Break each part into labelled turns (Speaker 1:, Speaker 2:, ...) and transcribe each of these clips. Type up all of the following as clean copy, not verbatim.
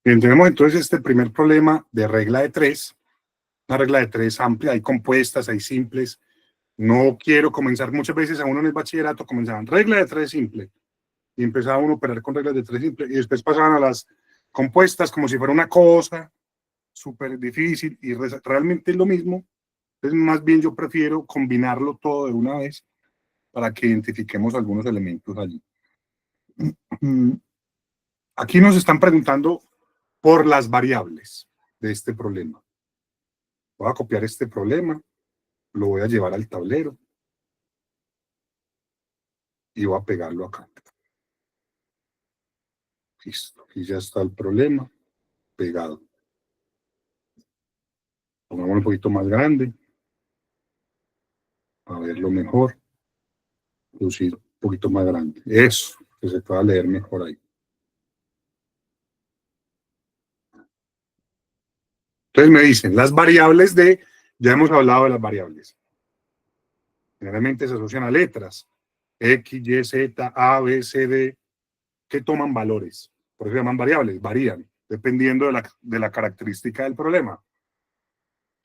Speaker 1: Bien, tenemos entonces este primer problema de regla de tres. Una regla de tres amplia, hay compuestas, hay simples. No quiero comenzar, muchas veces a uno en el bachillerato comenzaban regla de tres simple y empezaba uno a operar con reglas de tres simple y después pasaban a las compuestas como si fuera una cosa súper difícil y realmente es lo mismo. Entonces, más bien yo prefiero combinarlo todo de una vez para que identifiquemos algunos elementos allí. Aquí nos están preguntando por las variables de este problema. Voy a copiar este problema, lo voy a llevar al tablero y voy a pegarlo acá. Listo, aquí ya está el problema pegado. Pongámoslo un poquito más grande, a verlo mejor. Producir un poquito más grande. Eso, que se pueda leer mejor ahí. Entonces me dicen, las variables de, ya hemos hablado de las variables. Generalmente se asocian a letras. X, Y, Z, A, B, C, D, que toman valores. Por eso se llaman variables, varían, dependiendo de la característica del problema.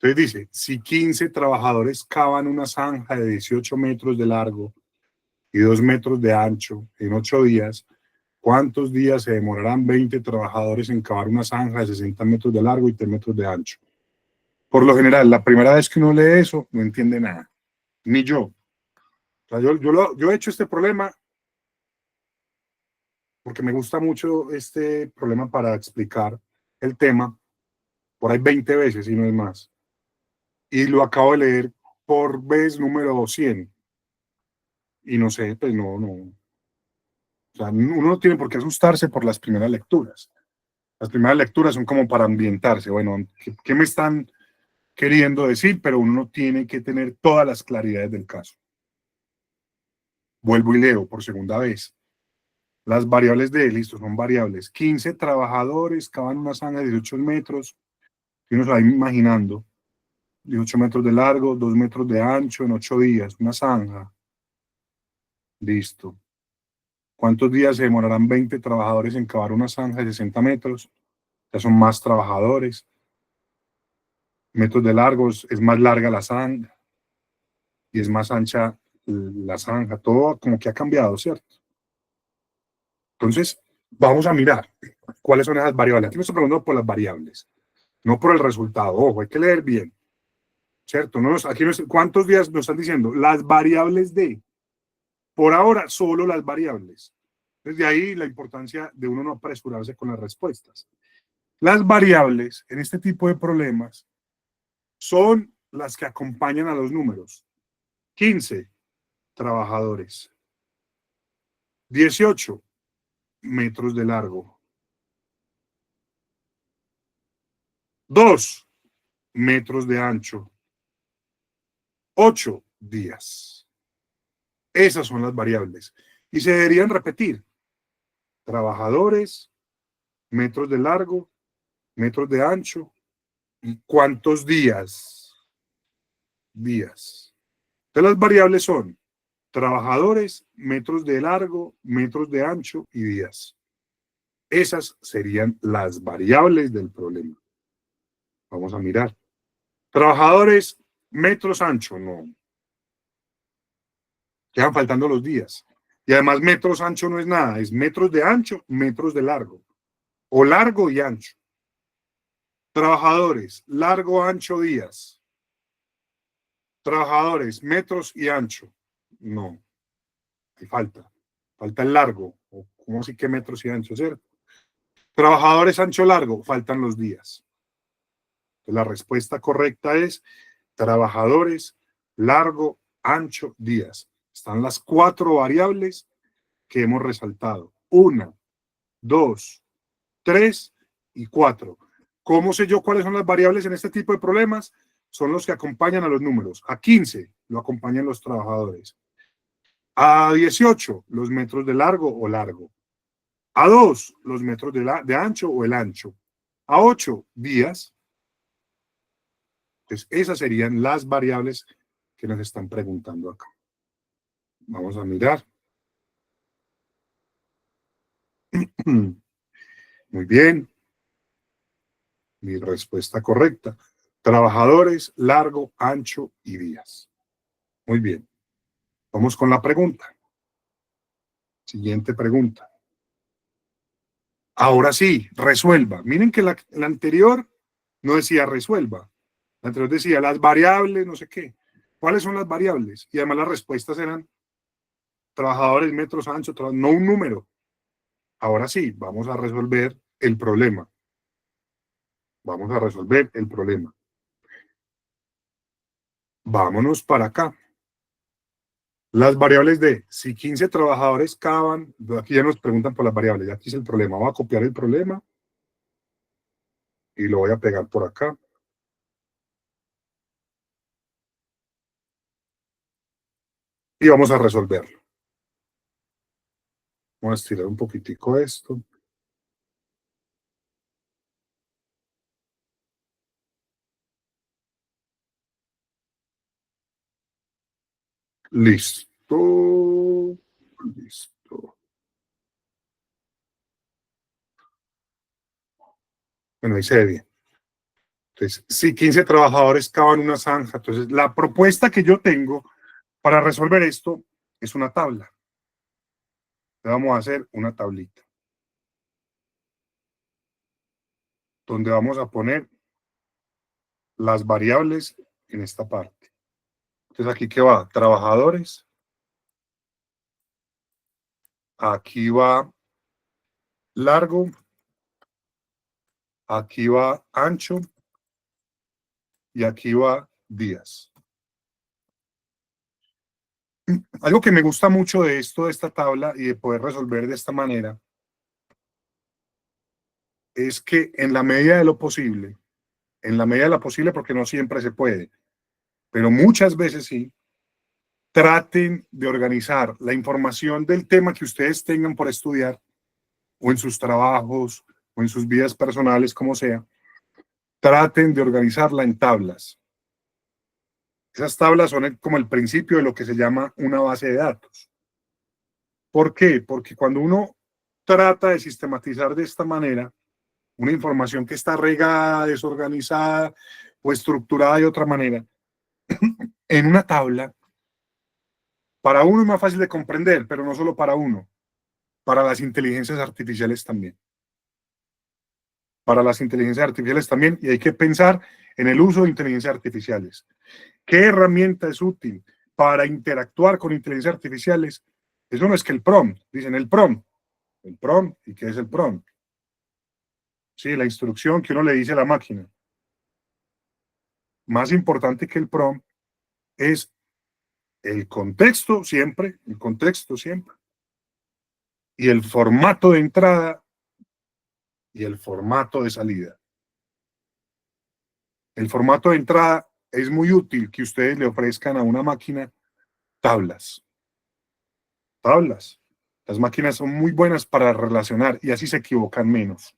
Speaker 1: Entonces dice, si 15 trabajadores cavan una zanja de 18 metros de largo y 2 metros de ancho en 8 días, ¿cuántos días se demorarán 20 trabajadores en cavar una zanja de 60 metros de largo y 3 metros de ancho? Por lo general, la primera vez que uno lee eso, no entiende nada. Ni yo. O sea, yo he hecho este problema porque me gusta mucho este problema para explicar el tema por ahí 20 veces y no es más. Y lo acabo de leer por vez número 100. Y no sé, pues no. O sea, uno no tiene por qué asustarse por las primeras lecturas. Las primeras lecturas son como para ambientarse. Bueno, ¿qué me están queriendo decir? Pero uno no tiene que tener todas las claridades del caso. Vuelvo y leo por segunda vez. Las variables de listo son variables. 15 trabajadores cavan una zanja de 18 metros. Y uno se va imaginando. 18 metros de largo, 2 metros de ancho en 8 días. Una zanja. Listo. ¿Cuántos días se demorarán 20 trabajadores en cavar una zanja de 60 metros? Ya son más trabajadores. Metros de largos, es más larga la zanja y es más ancha la zanja. Todo como que ha cambiado, ¿cierto? Entonces, vamos a mirar cuáles son esas variables. Aquí me estoy preguntando por las variables, no por el resultado. Ojo, hay que leer bien, ¿cierto? No, aquí no es, ¿cuántos días nos están diciendo? Las variables de, por ahora, solo las variables. Desde ahí la importancia de uno no apresurarse con las respuestas. Las variables en este tipo de problemas son las que acompañan a los números. 15 trabajadores, 18 metros de largo, 2 metros de ancho, 8 días. Esas son las variables. Y se deberían repetir. Trabajadores, metros de largo, metros de ancho, y cuántos días. Días. Entonces las variables son trabajadores, metros de largo, metros de ancho y días. Esas serían las variables del problema. Vamos a mirar. Trabajadores, metros ancho, no. Quedan faltando los días. Y además metros ancho no es nada, es metros de ancho, metros de largo. O largo y ancho. Trabajadores, largo, ancho, días. Trabajadores, metros y ancho. No, hay falta. Falta el largo. O ¿cómo así que metros y ancho, cierto? Trabajadores, ancho, largo. Faltan los días. La respuesta correcta es trabajadores, largo, ancho, días. Están las 4 variables que hemos resaltado. 1, 2, 3 y 4. ¿Cómo sé yo cuáles son las variables en este tipo de problemas? Son los que acompañan a los números. A 15 lo acompañan los trabajadores. A 18 los metros de largo o largo. A 2 los metros de ancho o el ancho. A 8 días. Entonces, esas serían las variables que nos están preguntando acá. Vamos a mirar. Muy bien. Mi respuesta correcta. Trabajadores, largo, ancho y días. Muy bien. Vamos con la pregunta. Siguiente pregunta. Ahora sí, resuelva. Miren que la anterior no decía resuelva. La anterior decía las variables, no sé qué. ¿Cuáles son las variables? Y además las respuestas eran trabajadores, metros, ancho, no un número. Ahora sí, vamos a resolver el problema. Vamos a resolver el problema. Vámonos para acá. Las variables de si 15 trabajadores cavan, aquí ya nos preguntan por las variables, ya aquí es el problema. Voy a copiar el problema y lo voy a pegar por acá. Y vamos a resolverlo. Vamos a estirar un poquitico esto. Listo. Listo. Bueno, ahí se ve bien. Entonces, si 15 trabajadores cavan una zanja, entonces la propuesta que yo tengo para resolver esto es una tabla. Le vamos a hacer una tablita donde vamos a poner las variables en esta parte. Entonces, aquí que va trabajadores, aquí va largo, aquí va ancho y aquí va días. Algo que me gusta mucho de esto, de esta tabla y de poder resolver de esta manera, es que en la medida de lo posible, en la medida de lo posible, porque no siempre se puede, pero muchas veces sí, traten de organizar la información del tema que ustedes tengan por estudiar, o en sus trabajos, o en sus vidas personales, como sea, traten de organizarla en tablas. Esas tablas son como el principio de lo que se llama una base de datos. ¿Por qué? Porque cuando uno trata de sistematizar de esta manera una información que está regada, desorganizada o estructurada de otra manera, en una tabla, para uno es más fácil de comprender, pero no solo para uno, para las inteligencias artificiales también. Para las inteligencias artificiales también, y hay que pensar en el uso de inteligencias artificiales. ¿Qué herramienta es útil para interactuar con inteligencias artificiales? Eso no es que el prompt, dicen el prompt. El prompt, ¿y qué es el prompt? Sí, la instrucción que uno le dice a la máquina. Más importante que el prompt es el contexto siempre, y el formato de entrada y el formato de salida. El formato de entrada es muy útil que ustedes le ofrezcan a una máquina tablas. Tablas. Las máquinas son muy buenas para relacionar y así se equivocan menos.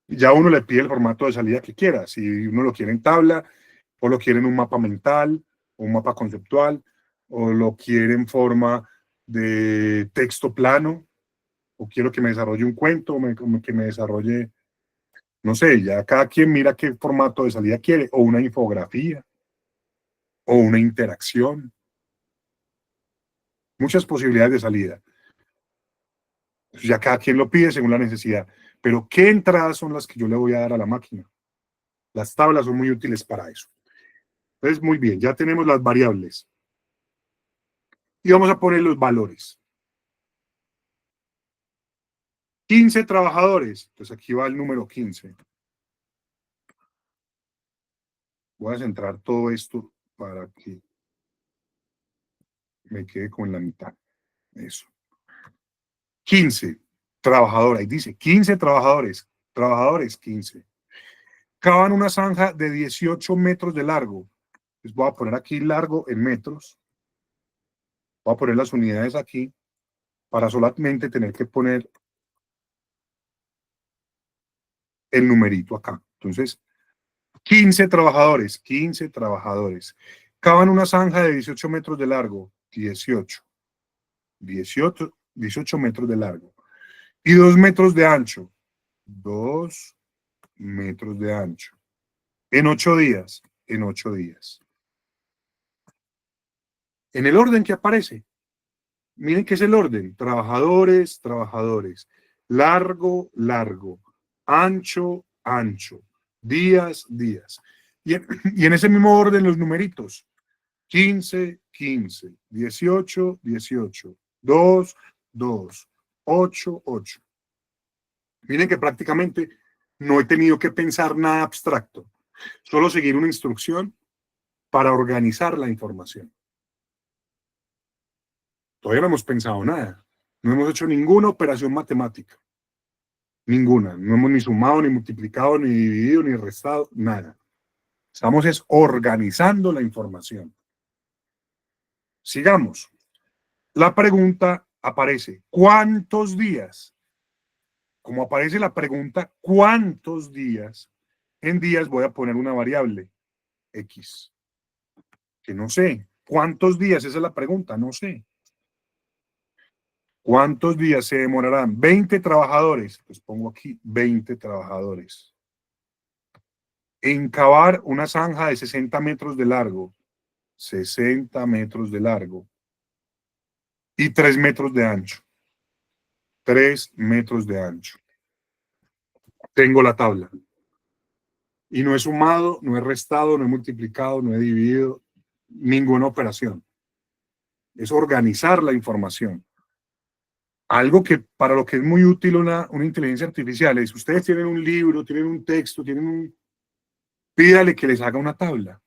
Speaker 1: Ya uno le pide el formato de salida que quiera. Si uno lo quiere en tabla, o lo quiere en un mapa mental, o un mapa conceptual, o lo quiere en forma de texto plano, o quiero que me desarrolle un cuento, o que me desarrolle, no sé, ya cada quien mira qué formato de salida quiere, o una infografía, o una interacción. Muchas posibilidades de salida. Ya cada quien lo pide según la necesidad. Pero ¿qué entradas son las que yo le voy a dar a la máquina? Las tablas son muy útiles para eso. Entonces, muy bien, ya tenemos las variables. Y vamos a poner los valores. 15 trabajadores. Entonces aquí va el número 15. Voy a centrar todo esto para que me quede con la mitad. Eso. 15 trabajadores. Ahí dice 15 trabajadores. Trabajadores 15. Cavan una zanja de 18 metros de largo. Les voy a poner aquí largo en metros. Voy a poner las unidades aquí para solamente tener que poner el numerito acá. Entonces, 15 trabajadores, 15 trabajadores. Cavan una zanja de 18 metros de largo, 18 metros de largo y 2 metros de ancho. 2 metros de ancho. En 8 días, en 8 días. En el orden que aparece. Miren qué es el orden. Trabajadores, trabajadores. Largo, ancho, ancho. Días, días. Y en ese mismo orden los numeritos. 15, 15. 18, 18. 2, 2. 8, 8. Miren que prácticamente no he tenido que pensar nada abstracto. Solo seguir una instrucción para organizar la información. Todavía no hemos pensado nada. No hemos hecho ninguna operación matemática. Ninguna. No hemos ni sumado, ni multiplicado, ni dividido, ni restado, nada. Estamos es organizando la información. Sigamos. La pregunta aparece, ¿cuántos días? Como aparece la pregunta, ¿cuántos días? En días voy a poner una variable, X, que no sé. ¿Cuántos días? Esa es la pregunta, no sé. ¿Cuántos días se demorarán? 20 trabajadores. Pues pongo aquí 20 trabajadores. En cavar una zanja de 60 metros de largo. 60 metros de largo. Y 3 metros de ancho. 3 metros de ancho. Tengo la tabla. Y no he sumado, no he restado, no he multiplicado, no he dividido ninguna operación. Es organizar la información. Algo que para lo que es muy útil una inteligencia artificial es, ustedes tienen un libro, tienen un texto, pídale que les haga una tabla.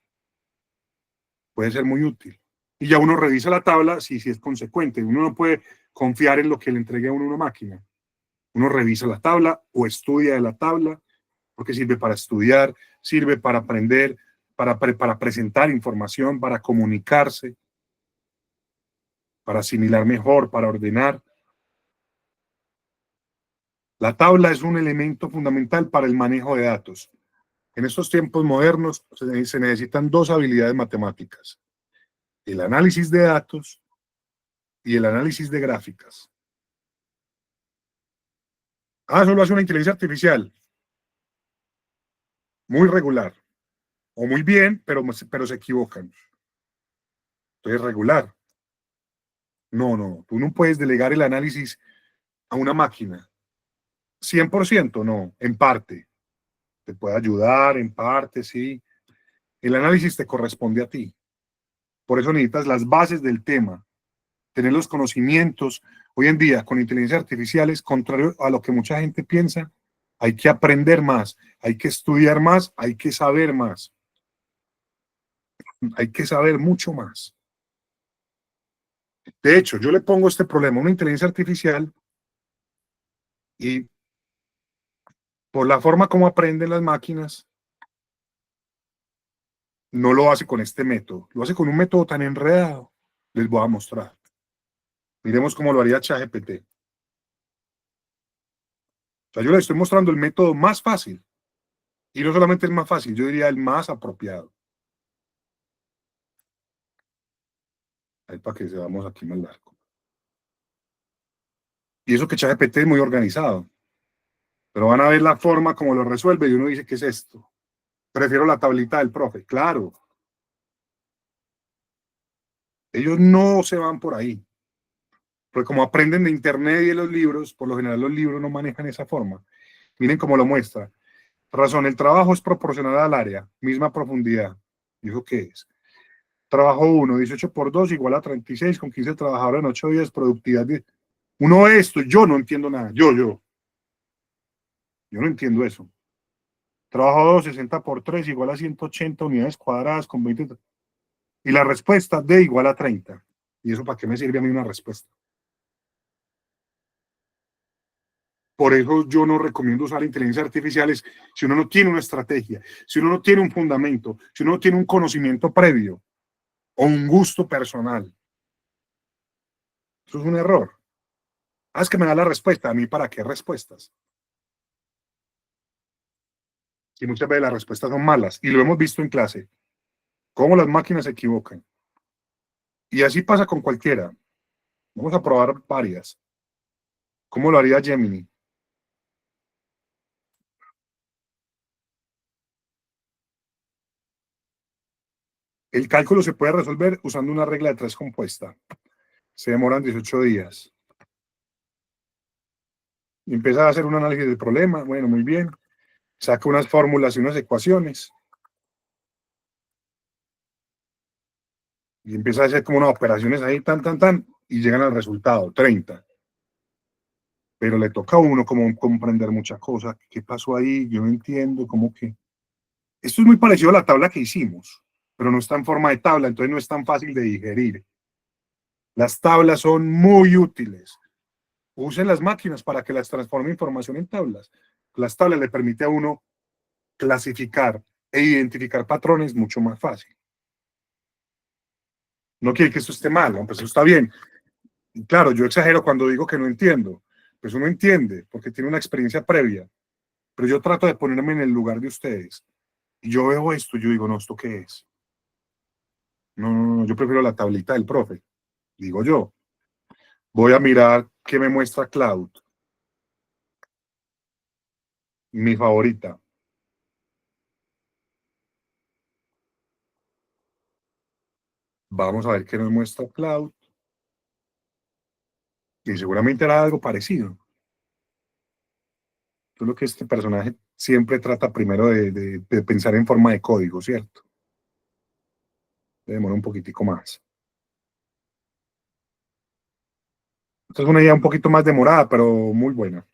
Speaker 1: Puede ser muy útil. Y ya uno revisa la tabla si es consecuente. Uno no puede confiar en lo que le entregue a uno una máquina. Uno revisa la tabla o estudia de la tabla, porque sirve para estudiar, sirve para aprender, para presentar información, para comunicarse, para asimilar mejor, para ordenar. La tabla es un elemento fundamental para el manejo de datos. En estos tiempos modernos se necesitan dos habilidades matemáticas: el análisis de datos y el análisis de gráficas. Eso lo hace una inteligencia artificial muy regular o muy bien, pero se equivocan. Entonces, regular. No, tú no puedes delegar el análisis a una máquina. 100% no, en parte. Te puede ayudar, en parte, sí. El análisis te corresponde a ti. Por eso necesitas las bases del tema, tener los conocimientos. Hoy en día, con inteligencia artificial, es contrario a lo que mucha gente piensa. Hay que aprender más, hay que estudiar más, hay que saber más. Hay que saber mucho más. De hecho, yo le pongo este problema a una inteligencia artificial y por la forma como aprenden las máquinas, no lo hace con este método, lo hace con un método tan enredado. Les voy a mostrar. Miremos cómo lo haría ChatGPT. O sea, yo les estoy mostrando el método más fácil. Y no solamente el más fácil, yo diría el más apropiado. Ahí para que vamos aquí más largo. Y eso que ChatGPT es muy organizado. Pero van a ver la forma como lo resuelve y uno dice, ¿qué es esto? Prefiero la tablita del profe. Claro. Ellos no se van por ahí. Porque como aprenden de internet y de los libros, por lo general los libros no manejan esa forma. Miren cómo lo muestra. Razón, el trabajo es proporcional al área, misma profundidad. ¿Y eso qué es? Trabajo 1, 18 por 2 igual a 36, con 15 trabajadores en 8 días, productividad 10. Uno ve esto, yo no entiendo nada. Yo no entiendo eso. Trabajo 2, 60 por 3 igual a 180 unidades cuadradas con 20. Y la respuesta D igual a 30. ¿Y eso para qué me sirve a mí una respuesta? Por eso yo no recomiendo usar inteligencias artificiales si uno no tiene una estrategia, si uno no tiene un fundamento, si uno no tiene un conocimiento previo o un gusto personal. Eso es un error. Es que me da la respuesta. ¿A mí para qué respuestas? Y muchas veces las respuestas son malas. Y lo hemos visto en clase. Cómo las máquinas se equivocan. Y así pasa con cualquiera. Vamos a probar varias. ¿Cómo lo haría Gemini? El cálculo se puede resolver usando una regla de 3 compuesta. Se demoran 18 días. Y empieza a hacer un análisis del problema. Bueno, muy bien. Saca unas fórmulas y unas ecuaciones. Y empieza a hacer como unas operaciones ahí, y llegan al resultado, 30. Pero le toca a uno como comprender muchas cosas. ¿Qué pasó ahí? Yo no entiendo, cómo que... Esto es muy parecido a la tabla que hicimos, pero no está en forma de tabla, entonces no es tan fácil de digerir. Las tablas son muy útiles. Usen las máquinas para que las transforme información en tablas. Las tablas le permiten a uno clasificar e identificar patrones mucho más fácil. No quiere que esto esté mal, ¿no? Pues eso está bien. Y claro, yo exagero cuando digo que no entiendo. Pues uno entiende, porque tiene una experiencia previa. Pero yo trato de ponerme en el lugar de ustedes. Y yo veo esto, yo digo, no, ¿esto qué es? No, no, no, yo prefiero la tablita del profe. Digo yo. Voy a mirar qué me muestra Cloud. Mi favorita. Vamos a ver qué nos muestra Cloud. Y seguramente era algo parecido. Solo que este personaje siempre trata primero de pensar en forma de código, ¿cierto? Demora un poquitico más. Esta es una idea un poquito más demorada, pero muy buena.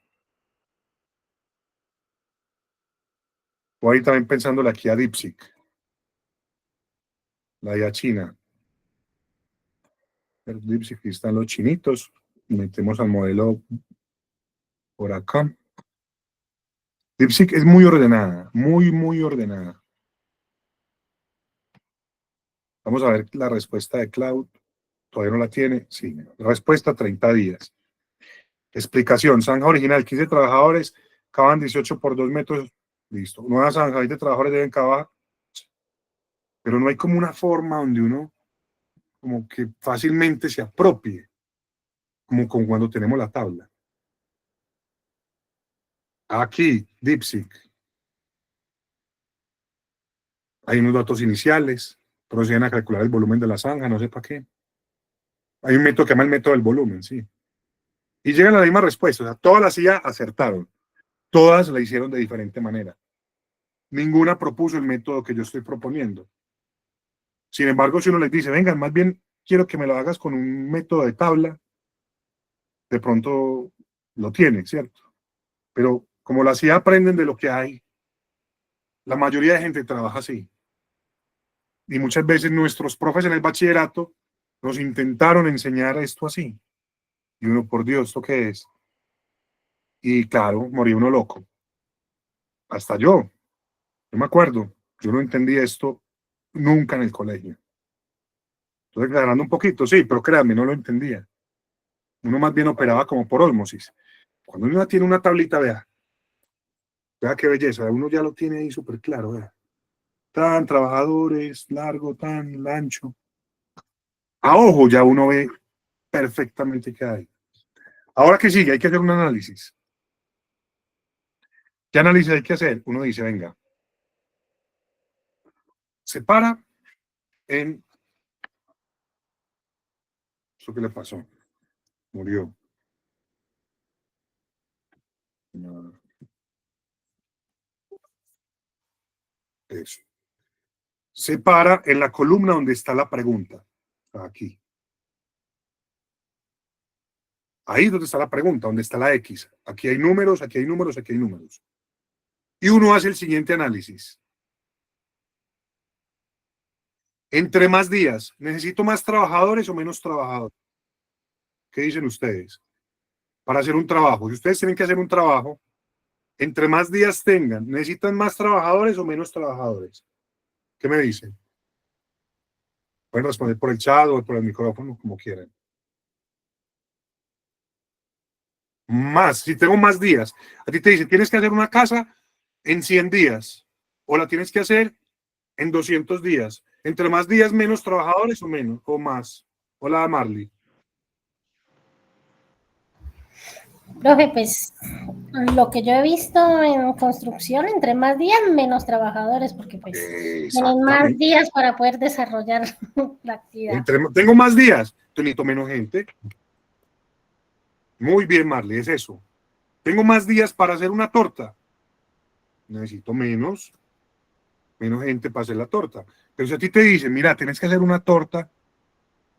Speaker 1: Voy a ir también pensándole aquí a DeepSeek, la IA china. DeepSeek, aquí están los chinitos. Metemos al modelo por acá. DeepSeek es muy ordenada, muy, muy ordenada. Vamos a ver la respuesta de Cloud. Todavía no la tiene. Sí, respuesta 30 días. Explicación. Zanja original, 15 trabajadores, cavan 18 por 2 metros. Listo. Nueva zanja, 20 trabajadores deben cavar. Pero no hay como una forma donde uno como que fácilmente se apropie, como con cuando tenemos la tabla. Aquí, DeepSeek. Hay unos datos iniciales, proceden a calcular el volumen de la zanja, no sé para qué. Hay un método que se llama el método del volumen, sí. Y llegan a la misma respuesta, o sea, todas las IA acertaron, todas la hicieron de diferente manera. Ninguna propuso el método que yo estoy proponiendo. Sin embargo, si uno les dice, vengan, más bien quiero que me lo hagas con un método de tabla, de pronto lo tiene, ¿cierto? Pero como las IA aprenden de lo que hay, la mayoría de gente trabaja así. Y muchas veces nuestros profes en el bachillerato nos intentaron enseñar esto así. Y uno, por Dios, ¿esto qué es? Y claro, morí uno loco. Hasta yo me acuerdo, yo no entendí esto nunca en el colegio. Estoy aclarando un poquito, sí, pero créanme, no lo entendía. Uno más bien operaba como por ósmosis. Cuando uno tiene una tablita, vea qué belleza, uno ya lo tiene ahí súper claro, vea. Tan trabajadores, largo, tan ancho. A ojo ya uno ve perfectamente qué hay. Ahora que sigue, hay que hacer un análisis. ¿Qué análisis hay que hacer? Uno dice, venga, se para en... ¿Eso qué le pasó? Murió. No, eso. Se para en la columna donde está la pregunta. Aquí. Ahí es donde está la pregunta, donde está la X. Aquí hay números, aquí hay números, aquí hay números. Y uno hace el siguiente análisis. Entre más días, ¿necesito más trabajadores o menos trabajadores? ¿Qué dicen ustedes? Para hacer un trabajo. Si ustedes tienen que hacer un trabajo, entre más días tengan, ¿necesitan más trabajadores o menos trabajadores? ¿Qué me dicen? Pueden responder por el chat o por el micrófono, como quieran. Más, si tengo más días. A ti te dicen, tienes que hacer una casa en 100 días o la tienes que hacer en 200 días. Entre más días, menos trabajadores o menos, o más. Hola, Marley.
Speaker 2: Profe, pues Lo que yo he visto en construcción, entre más días, menos trabajadores, porque pues tienen más días para poder desarrollar la actividad.
Speaker 1: Tengo más días, necesito menos gente. Muy bien, Marley, es eso. Tengo más días para hacer una torta. Necesito menos gente para hacer la torta. Pero si a ti te dicen, mira, tienes que hacer una torta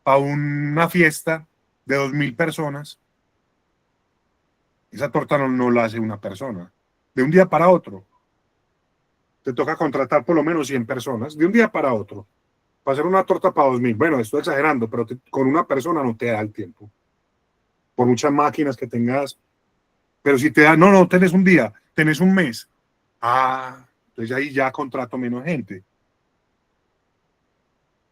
Speaker 1: para una fiesta de 2.000 personas, esa torta no la hace una persona. De un día para otro. Te toca contratar por lo menos 100 personas, de un día para otro. Para hacer una torta para 2.000. Bueno, estoy exagerando, pero con una persona no te da el tiempo. Por muchas máquinas que tengas. Pero si te da, no tenés un día, tenés un mes. Entonces ahí ya contrato menos gente.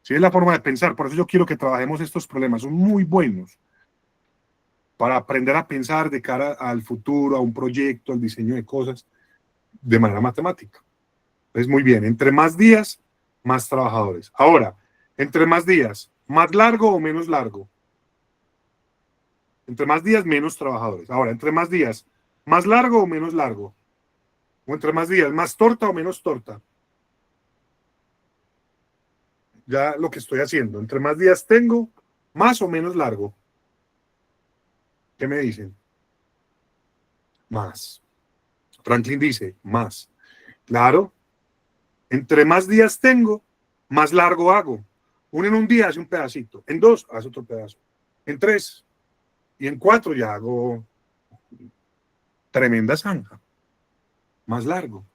Speaker 1: Sí, es la forma de pensar. Por eso yo quiero que trabajemos estos problemas. Son muy buenos para aprender a pensar de cara al futuro, a un proyecto, al diseño de cosas, de manera matemática. Entonces, muy bien. Entre más días, más trabajadores. Ahora, entre más días, ¿más largo o menos largo? Entre más días, menos trabajadores. Ahora, entre más días, ¿más largo o menos largo? O entre más días, ¿más torta o menos torta? Ya lo que estoy haciendo. Entre más días tengo, más o menos largo. ¿Qué me dicen? Más. Franklin dice, más. Claro, entre más días tengo, más largo hago. Uno en un día hace un pedacito, en dos hace otro pedazo, en tres y en cuatro ya hago tremenda zanja, más largo.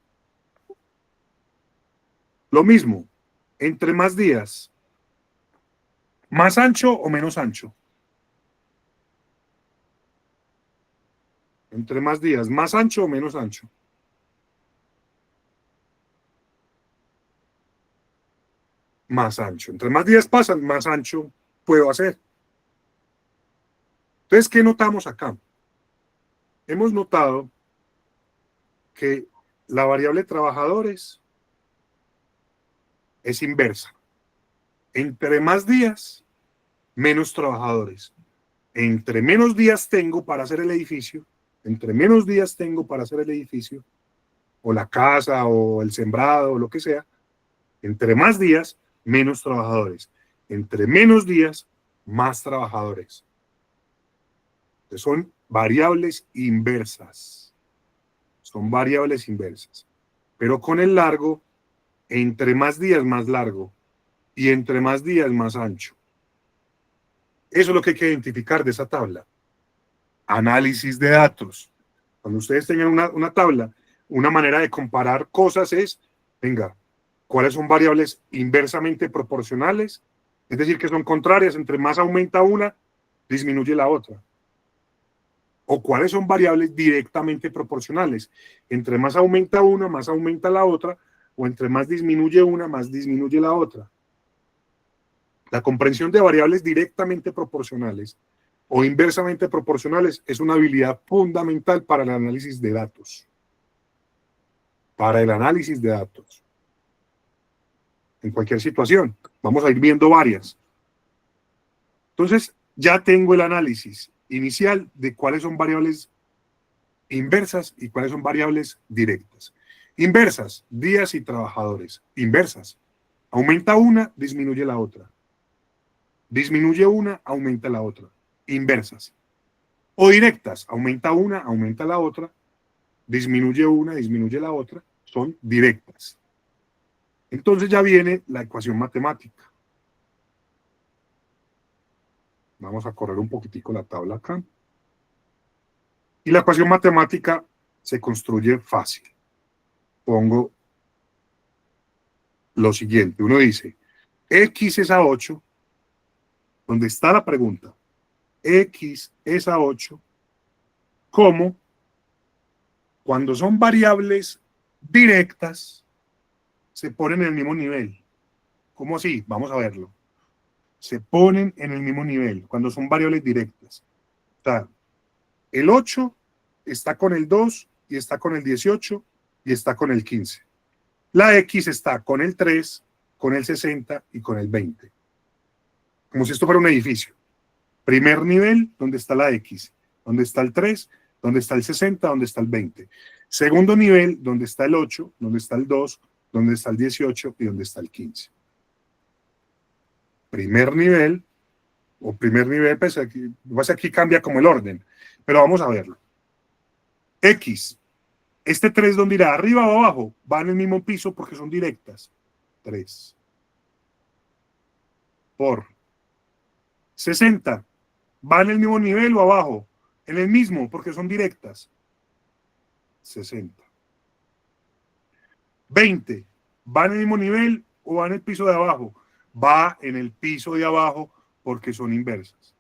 Speaker 1: Lo mismo, entre más días, más ancho o menos ancho. Entre más días, más ancho o menos ancho. Más ancho. Entre más días pasan, más ancho puedo hacer. Entonces, ¿qué notamos acá? Hemos notado que la variable trabajadores es inversa. Entre más días, menos trabajadores. Entre menos días tengo para hacer el edificio, entre menos días tengo para hacer el edificio, o la casa, o el sembrado, o lo que sea, entre más días, menos trabajadores. Entre menos días, más trabajadores. Entonces son variables inversas. Son variables inversas. Pero con el largo, entre más días, más largo. Y entre más días, más ancho. Eso es lo que hay que identificar de esa tabla. Análisis de datos. Cuando ustedes tengan una tabla, una manera de comparar cosas es, venga, ¿cuáles son variables inversamente proporcionales? Es decir, que son contrarias, entre más aumenta una, disminuye la otra. O cuáles son variables directamente proporcionales. Entre más aumenta una, más aumenta la otra, o entre más disminuye una, más disminuye la otra. La comprensión de variables directamente proporcionales o inversamente proporcionales es una habilidad fundamental para el análisis de datos. Para el análisis de datos. En cualquier situación. Vamos a ir viendo varias. Entonces, ya tengo el análisis inicial de cuáles son variables inversas y cuáles son variables directas. Inversas, días y trabajadores. Inversas. Aumenta una, disminuye la otra. Disminuye una, aumenta la otra. Inversas. O directas, aumenta una, aumenta la otra. Disminuye una, disminuye la otra. Son directas. Entonces ya viene la ecuación matemática. Vamos a correr un poquitico la tabla acá. Y la ecuación matemática se construye fácil. Pongo lo siguiente. Uno dice, X es a 8, donde está la pregunta. X es a 8, como cuando son variables directas, se ponen en el mismo nivel. ¿Cómo así? Vamos a verlo. Se ponen en el mismo nivel cuando son variables directas. O sea, el 8 está con el 2 y está con el 18 y está con el 15. La X está con el 3, con el 60 y con el 20. Como si esto fuera un edificio. Primer nivel, donde está la X, donde está el 3, ¿Dónde está el 60? ¿Dónde está el 20? Segundo nivel, ¿dónde está el 8? ¿Dónde está el 2? ¿Dónde está el 18? ¿Y dónde está el 15? Primer nivel, pues aquí cambia como el orden, pero vamos a verlo. X, este 3, ¿dónde irá? ¿Arriba o abajo? Va en el mismo piso porque son directas. 3 por 60, ¿va en el mismo nivel o abajo? En el mismo porque son directas. 60. 20, ¿va en el mismo nivel o va en el piso de abajo? Va en el piso de abajo porque son inversas.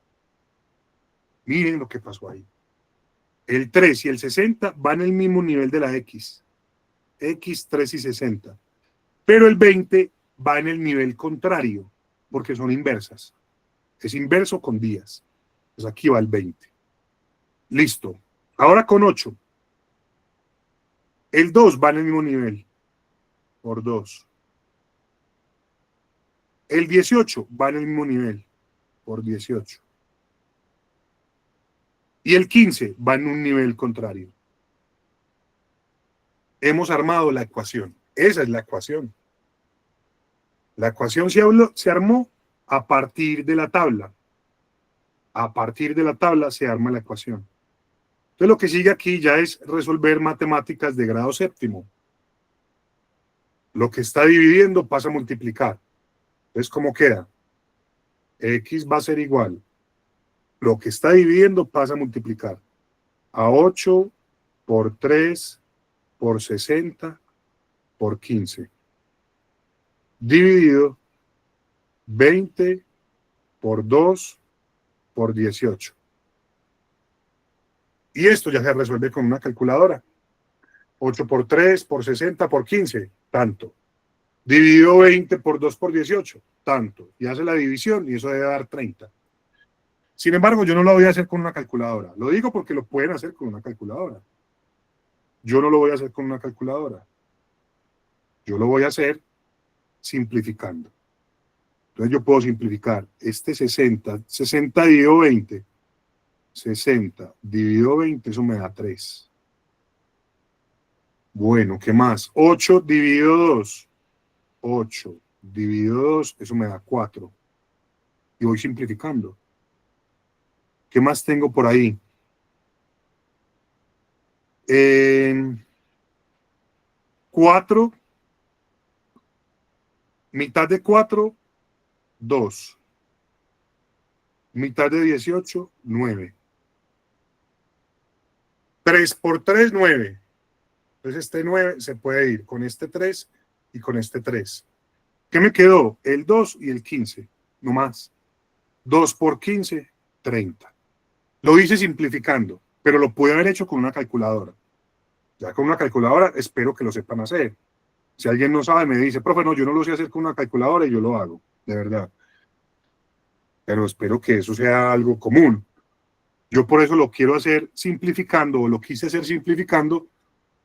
Speaker 1: Miren lo que pasó ahí. El 3 y el 60 van en el mismo nivel de la X. X, 3 y 60. Pero el 20 va en el nivel contrario porque son inversas. Es inverso con días. Pues aquí va el 20. Listo. Ahora con 8. El 2 va en el mismo nivel por 2. El 18 va en el mismo nivel por 18. Y el 15 va en un nivel contrario. Hemos armado la ecuación. Esa es la ecuación. La ecuación se armó a partir de la tabla. A partir de la tabla se arma la ecuación. Entonces lo que sigue aquí ya es resolver matemáticas de grado séptimo. Lo que está dividiendo pasa a multiplicar. Entonces, ¿cómo queda? X va a ser igual. Lo que está dividiendo pasa a multiplicar. A 8 por 3 por 60 por 15. Dividido 20 por 2 por 18. Y esto ya se resuelve con una calculadora. 8 por 3 por 60 por 15, tanto. Dividido 20 por 2 por 18, tanto. Y hace la división y eso debe dar 30. Sin embargo, yo no lo voy a hacer con una calculadora. Lo digo porque lo pueden hacer con una calculadora. Yo no lo voy a hacer con una calculadora. Yo lo voy a hacer simplificando. Entonces yo puedo simplificar este 60 dividido 20, 60 dividido 20, eso me da 3. Bueno, ¿qué más? 8 dividido 2, 8 dividido 2, eso me da 4. Y voy simplificando. ¿Qué más tengo por ahí? 4, mitad de 4, 2. Mitad de 18, 9. 3 por 3, 9. Entonces este 9 se puede ir con este 3 y con este 3. ¿Qué me quedó? El 2 y el 15, no más. 2 por 15, 30. Lo hice simplificando, pero lo pude haber hecho con una calculadora. Ya con una calculadora espero que lo sepan hacer. Si alguien no sabe, me dice, profe, no, yo no lo sé hacer con una calculadora y yo lo hago, de verdad. Pero espero que eso sea algo común. Yo por eso lo quiero hacer simplificando, o lo quise hacer simplificando,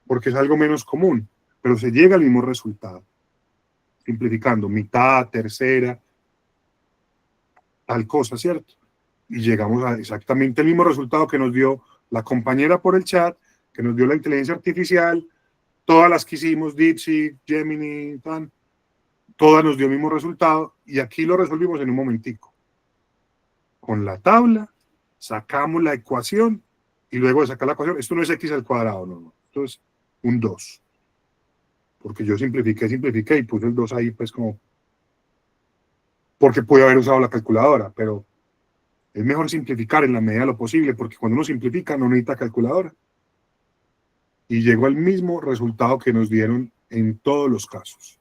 Speaker 1: porque es algo menos común, pero se llega al mismo resultado. Simplificando, mitad, tercera, tal cosa, ¿cierto? Y llegamos a exactamente el mismo resultado que nos dio la compañera por el chat, que nos dio la inteligencia artificial, todas las que hicimos, DeepSeek, Gemini, todas nos dio el mismo resultado, y aquí lo resolvimos en un momentico. Con la tabla, sacamos la ecuación, y luego de sacar la ecuación, esto no es x al cuadrado, no, esto es un 2. Porque yo simplifiqué y puse el 2 ahí, pues como, porque pude haber usado la calculadora, pero es mejor simplificar en la medida de lo posible, porque cuando uno simplifica no necesita calculadora. Y llegó al mismo resultado que nos dieron en todos los casos.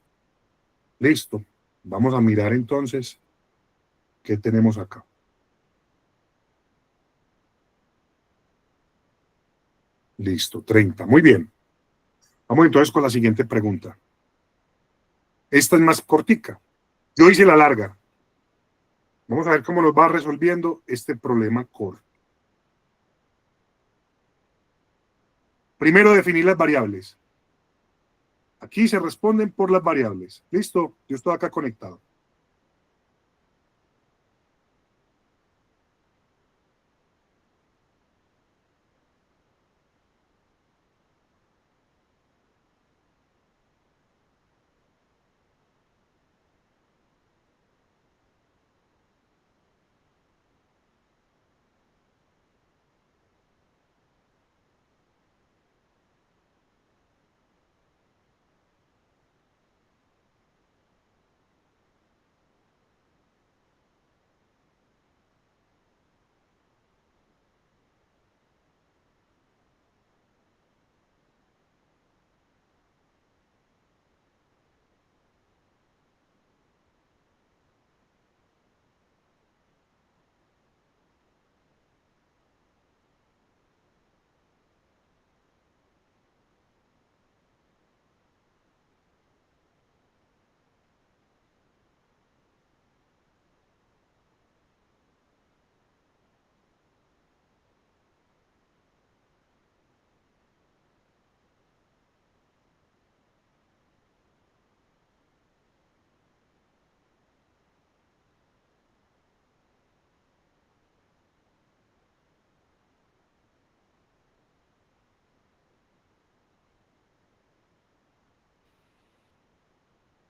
Speaker 1: Listo. Vamos a mirar entonces qué tenemos acá. Listo, 30. Muy bien. Vamos entonces con la siguiente pregunta. Esta es más cortica. Yo hice la larga. Vamos a ver cómo nos va resolviendo este problema corto. Primero, definir las variables. Aquí se responden por las variables. Listo, yo estoy acá conectado.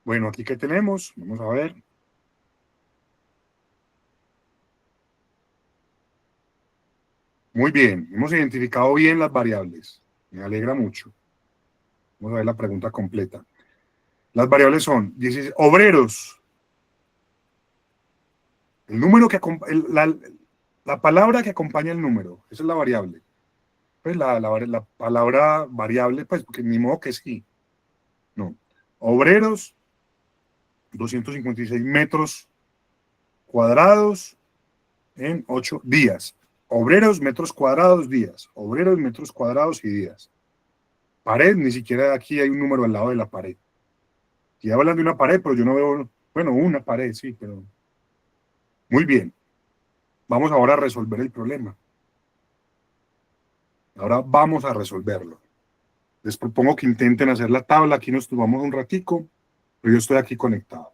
Speaker 1: Bueno, aquí que tenemos, vamos a ver. Muy bien, hemos identificado bien las variables. Me alegra mucho. Vamos a ver la pregunta completa. Las variables son 16 obreros. El número que la palabra que acompaña el número, esa es la variable. Pues la palabra variable, pues, porque ni modo que sí. No. Obreros, 256 metros cuadrados en 8 días. Obreros, metros cuadrados, días. Obreros, metros cuadrados y días. Pared, ni siquiera aquí hay un número al lado de la pared. Y hablan de una pared, pero yo no veo, bueno, una pared, sí, pero muy bien. Vamos ahora a resolver el problema. Ahora vamos a resolverlo. Les propongo que intenten hacer la tabla. Aquí nos tomamos un ratico, pero yo estoy aquí conectado.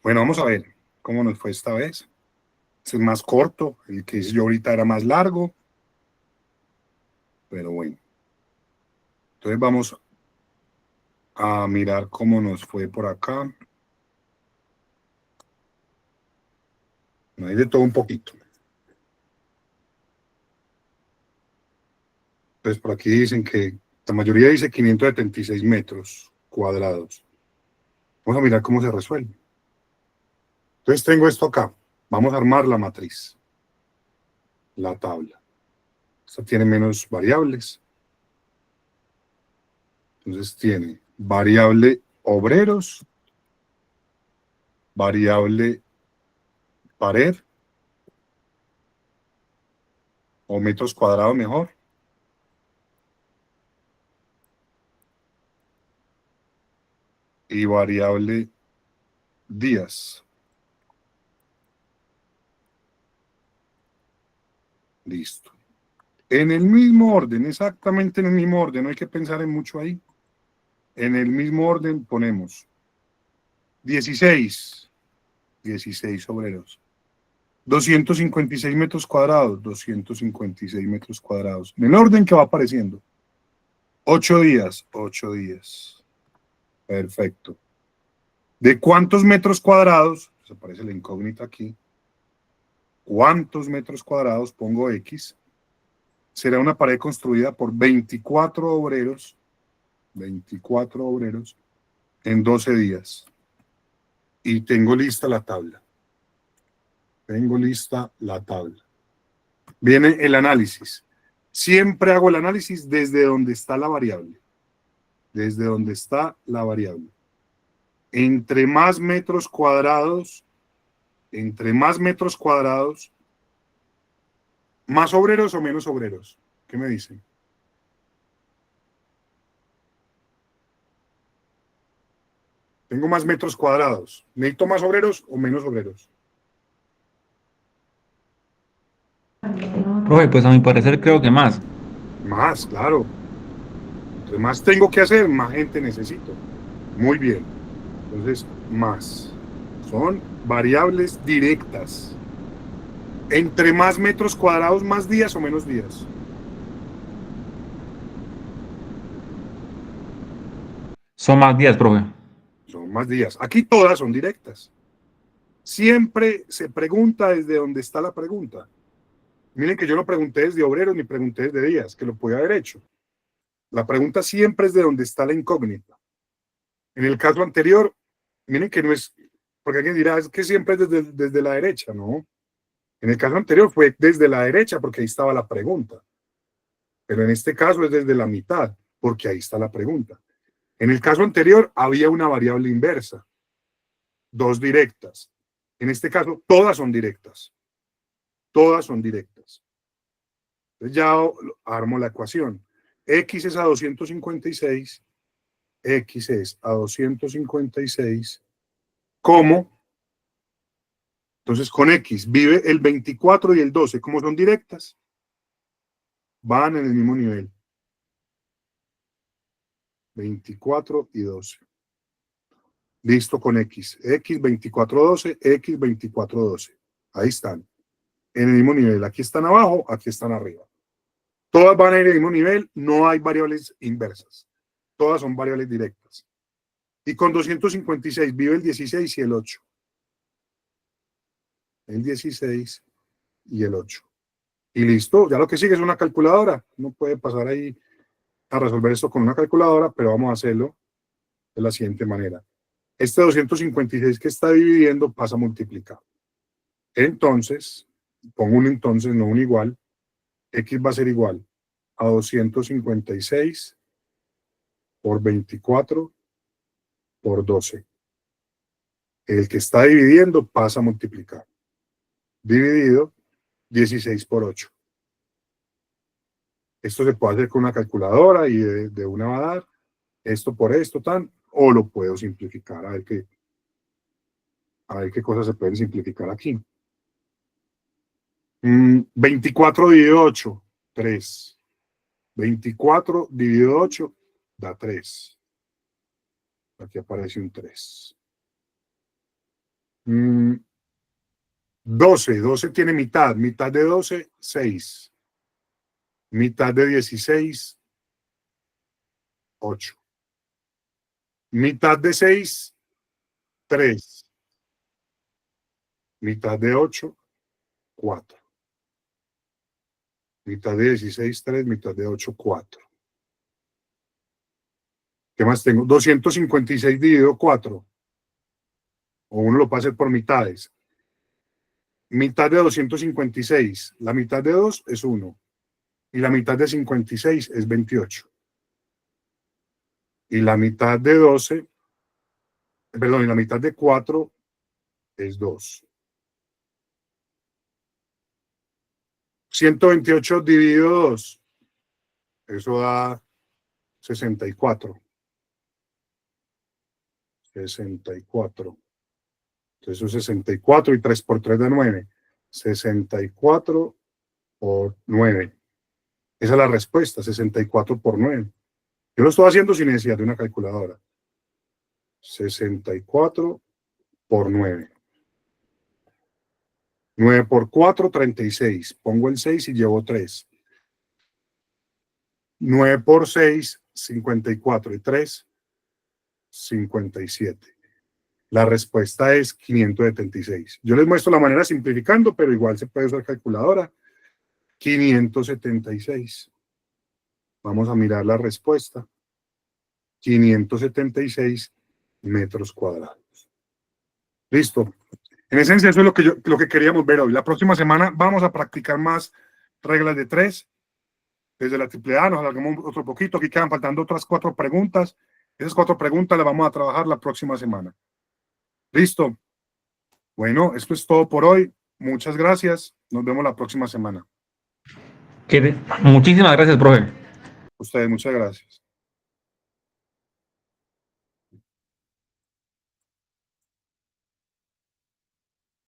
Speaker 1: Bueno, vamos a ver cómo nos fue esta vez. Este es más corto, el que hice yo ahorita era más largo, pero bueno. Entonces vamos a mirar cómo nos fue por acá. Hay de todo un poquito. Entonces por aquí dicen que la mayoría dice 576 metros cuadrados. Vamos a mirar cómo se resuelve. Entonces tengo esto acá. Vamos a armar la matriz, la tabla. Esta tiene menos variables. Entonces tiene variable obreros, variable pared, o metros cuadrados mejor, y variable días. Listo. En el mismo orden, exactamente en el mismo orden, no hay que pensar en mucho ahí. En el mismo orden ponemos 16 obreros. 256 metros cuadrados, 256 metros cuadrados. En el orden que va apareciendo. 8 días, 8 días. Perfecto. ¿De cuántos metros cuadrados? Pues aparece la incógnita aquí. ¿Cuántos metros cuadrados? Pongo X. Será una pared construida por 24 obreros en 12 días. Y tengo lista la tabla. Tengo lista la tabla. Viene el análisis. Siempre hago el análisis desde donde está la variable. Desde donde está la variable. Entre más metros cuadrados, ¿más obreros o menos obreros? ¿Qué me dicen? Tengo más metros cuadrados. ¿Necesito más obreros o menos obreros?
Speaker 3: Profe, pues a mi parecer creo que más.
Speaker 1: Más, claro. Entre más tengo que hacer, más gente necesito. Muy bien. Entonces, más. Son variables directas. Entre más metros cuadrados, más días o menos días.
Speaker 3: Son más días, profe.
Speaker 1: Son más días. Aquí todas son directas. Siempre se pregunta desde donde está la pregunta. Miren que yo no pregunté desde obreros ni pregunté desde días, que lo podía haber hecho. La pregunta siempre es de donde está la incógnita. En el caso anterior, miren que no es, porque alguien dirá, es que siempre es desde la derecha, ¿no? En el caso anterior fue desde la derecha porque ahí estaba la pregunta. Pero en este caso es desde la mitad porque ahí está la pregunta. En el caso anterior había una variable inversa, dos directas. En este caso, todas son directas. Todas son directas. Entonces ya armo la ecuación. X es a 256. X es a 256. ¿Cómo? Entonces con X vive el 24 y el 12. ¿Cómo son directas? Van en el mismo nivel. 24 y 12. Listo con X. X 24, 12, X 24, 12. Ahí están. En el mismo nivel. Aquí están abajo, aquí están arriba. Todas van en el mismo nivel, no hay variables inversas. Todas son variables directas. Y con 256 vive el 16 y el 8. El 16 y el 8. Y listo, ya lo que sigue es una calculadora. No puede pasar ahí a resolver esto con una calculadora, pero vamos a hacerlo de la siguiente manera. Este 256 que está dividiendo pasa a multiplicar. Entonces, pongo un entonces, no un igual. X va a ser igual a 256 por 24 por 12. El que está dividiendo pasa a multiplicar. Dividido 16 por 8. Esto se puede hacer con una calculadora y de una va a dar esto por esto, tan, o lo puedo simplificar, a ver qué cosas se pueden simplificar aquí. 24 dividido 8, 3. 24 dividido 8 da 3. Aquí aparece un 3. 12 tiene mitad de 12, 6. Mitad de 16, 8. Mitad de 6, 3. Mitad de 8, 4. Mitad de 16, 3. Mitad de 8, 4. ¿Qué más tengo? 256 dividido 4. O uno lo puede hacer por mitades. Mitad de 256. La mitad de 2 es 1. Y la mitad de 56 es 28. Y la mitad de 12, perdón, y la mitad de 4 es 2. 128 dividido 2. Eso da 64. 64. Entonces eso es 64 y 3 por 3 da 9. 64 por 9. Esa es la respuesta, 64 por 9. Yo lo estoy haciendo sin necesidad de una calculadora. 64 por 9. 9 por 4, 36. Pongo el 6 y llevo 3. 9 por 6, 54. Y 3, 57. La respuesta es 576. Yo les muestro la manera simplificando, pero igual se puede usar calculadora. 576. Vamos a mirar la respuesta. 576 metros cuadrados. Listo. En esencia, eso es lo que queríamos ver hoy. La próxima semana vamos a practicar más reglas de 3. Desde la AAA nos alargamos otro poquito. Aquí quedan faltando otras 4 preguntas. Esas 4 preguntas las vamos a trabajar la próxima semana. Listo. Bueno, esto es todo por hoy. Muchas gracias. Nos vemos la próxima semana.
Speaker 3: Muchísimas gracias, profe.
Speaker 1: Ustedes, muchas gracias.